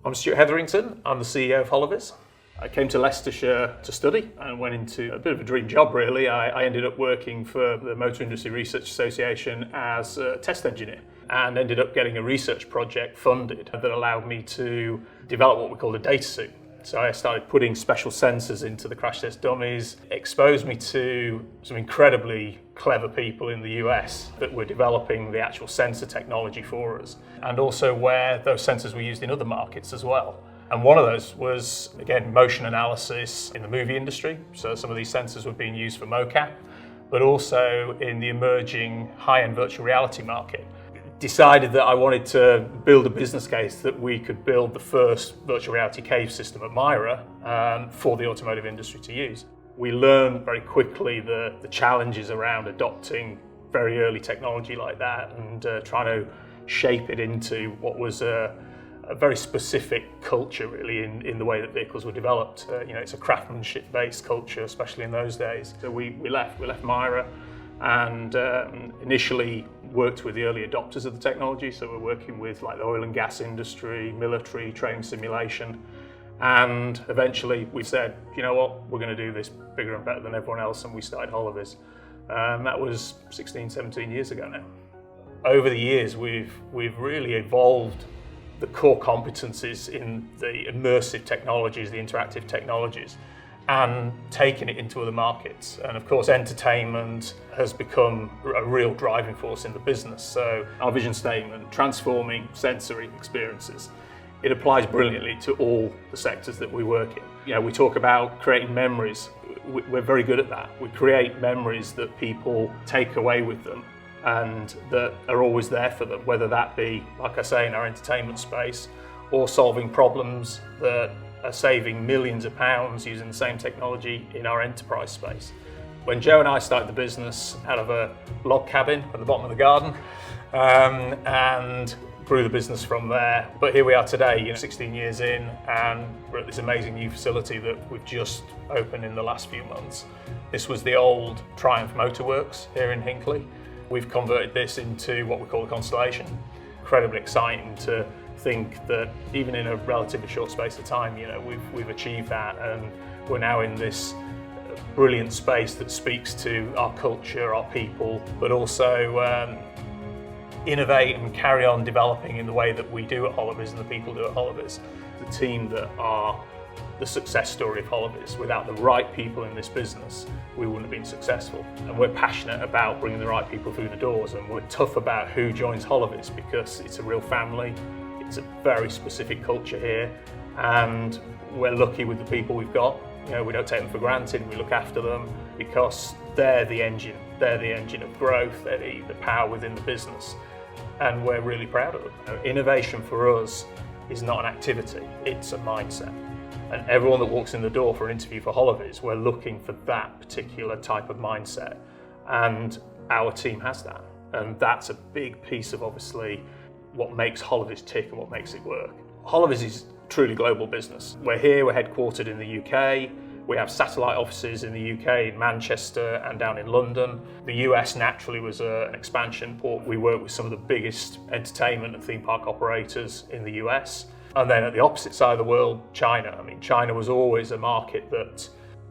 I'm Stuart Hetherington. I'm the CEO of Holovis. I came to Leicestershire to study and went into a bit of a dream job, really. I ended up working for the Motor Industry Research Association as a test engineer and ended up getting a research project funded that allowed me to develop what we call a data suit. So I started putting special sensors into the crash test dummies, exposed me to some incredibly clever people in the US that were developing the actual sensor technology for us, and also where those sensors were used in other markets as well. And one of those was, again, motion analysis in the movie industry. So some of these sensors were being used for mocap, but also in the emerging high-end virtual reality market. Decided that I wanted to build a business case that we could build the first virtual reality cave system at Myra for the automotive industry to use. We learned very quickly the challenges around adopting very early technology like that and trying to shape it into what was a very specific culture, really, in the way that vehicles were developed. It's a craftsmanship-based culture, especially in those days. So we left Myra and initially worked with the early adopters of the technology. So we're working with like the oil and gas industry, military, training simulation. And eventually we said, you know what, we're going to do this bigger and better than everyone else, and we started Holovis. That was 16, 17 years ago now. Over the years, we've really evolved the core competencies in the immersive technologies, the interactive technologies, and taken it into other markets. And of course, entertainment has become a real driving force in the business. So our vision statement, transforming sensory experiences, it applies brilliantly to all the sectors that we work in. We talk about creating memories. We're very good at that. We create memories that people take away with them and that are always there for them, whether that be, like I say, in our entertainment space, or solving problems that are saving millions of pounds using the same technology in our enterprise space. When Joe and I started the business out of a log cabin at the bottom of the garden, and grew the business from there. But here we are today, 16 years in, and we're at this amazing new facility that we've just opened in the last few months. This was the old Triumph Motorworks here in Hinckley. We've converted this into what we call a Constellation. Incredibly exciting to think that even in a relatively short space of time, we've achieved that, and we're now in this brilliant space that speaks to our culture, our people, but also innovate and carry on developing in the way that we do at Holovis and the people do at Holovis. The team that are the success story of Holovis. Without the right people in this business, we wouldn't have been successful. And we're passionate about bringing the right people through the doors, and we're tough about who joins Holovis because it's a real family. It's a very specific culture here, and we're lucky with the people we've got. We don't take them for granted. We look after them because they're the engine. They're the engine of growth. They're the power within the business, and we're really proud of them. Innovation for us is not an activity, it's a mindset. And everyone that walks in the door for an interview for Holovis, we're looking for that particular type of mindset, and our team has that. And that's a big piece of, obviously, what makes Holovis tick and what makes it work. Holovis is truly global business. We're here, we're headquartered in the UK. We have satellite offices in the UK, in Manchester and down in London. The US naturally was an expansion port. We work with some of the biggest entertainment and theme park operators in the US. And then at the opposite side of the world, China. China was always a market that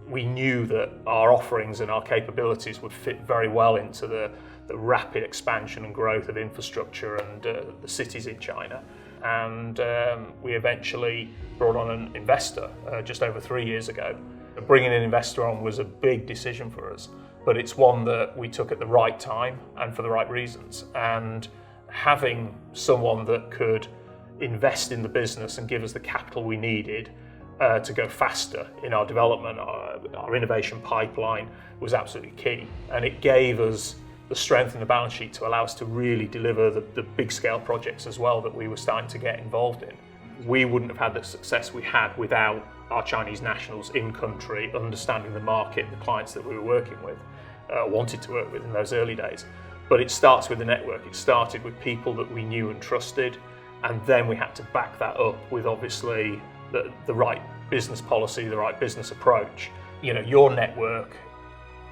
we knew that our offerings and our capabilities would fit very well into the rapid expansion and growth of infrastructure and the cities in China. And we eventually brought on an investor just over 3 years ago. Bringing an investor on was a big decision for us, but it's one that we took at the right time and for the right reasons. And having someone that could invest in the business and give us the capital we needed to go faster in our development, our innovation pipeline, was absolutely key. And it gave us the strength in the balance sheet to allow us to really deliver the big scale projects as well that we were starting to get involved in. We wouldn't have had the success we had without our Chinese nationals in country, understanding the market, the clients that we were working with, wanted to work with in those early days. But it starts with the network. It started with people that we knew and trusted, and then we had to back that up with, obviously, the right business policy, the right business approach. Your network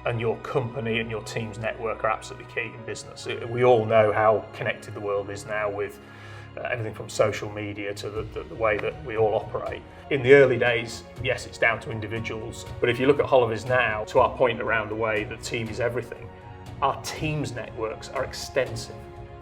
and your company and your team's network are absolutely key in business. We all know how connected the world is now with everything from social media to the way that we all operate. In the early days, yes, it's down to individuals, but if you look at Holovis now, to our point around the way that team is everything, our team's networks are extensive,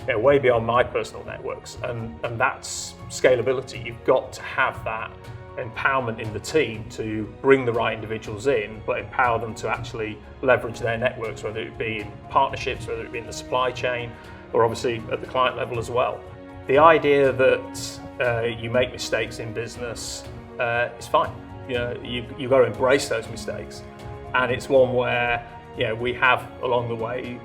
way beyond my personal networks, and that's scalability. You've got to have that empowerment in the team to bring the right individuals in, but empower them to actually leverage their networks, whether it be in partnerships, whether it be in the supply chain, or obviously at the client level as well. The idea that you make mistakes in business is fine. You've got to embrace those mistakes, and it's one where we have along the way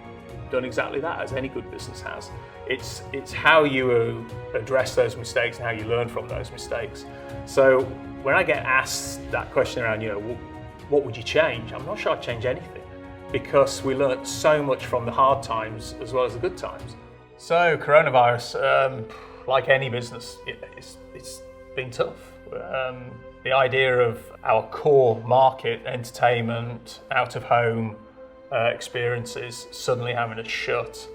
done exactly that, as any good business has. It's how you address those mistakes and how you learn from those mistakes. So when I get asked that question around, what would you change? I'm not sure I'd change anything, because we learnt so much from the hard times as well as the good times. So coronavirus, like any business, it's been tough. The idea of our core market, entertainment, out of home experiences, suddenly having to shut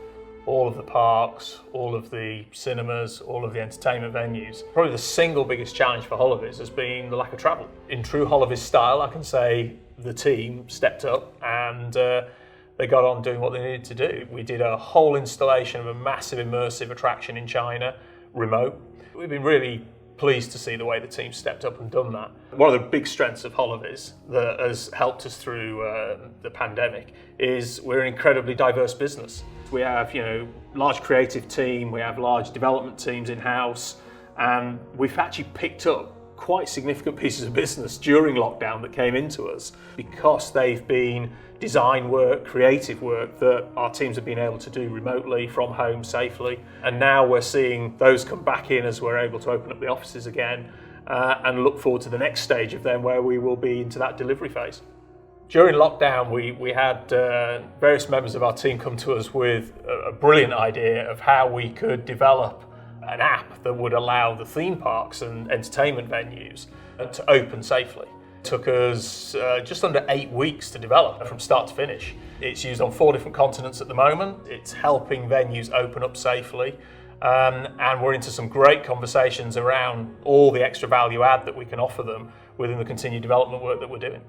all of the parks, all of the cinemas, all of the entertainment venues. Probably the single biggest challenge for Holovis has been the lack of travel. In true Holovis style, I can say the team stepped up and they got on doing what they needed to do. We did a whole installation of a massive immersive attraction in China, remote. We've been really pleased to see the way the team stepped up and done that. One of the big strengths of Holovis that has helped us through the pandemic is we're an incredibly diverse business. We have, large creative team, we have large development teams in-house, and we've actually picked up quite significant pieces of business during lockdown that came into us because they've been design work, creative work that our teams have been able to do remotely from home safely. And now we're seeing those come back in as we're able to open up the offices again and look forward to the next stage of them where we will be into that delivery phase. During lockdown, we had various members of our team come to us with a brilliant idea of how we could develop an app that would allow the theme parks and entertainment venues to open safely. It took us just under 8 weeks to develop from start to finish. It's used on 4 different continents at the moment. It's helping venues open up safely. And we're into some great conversations around all the extra value add that we can offer them within the continued development work that we're doing.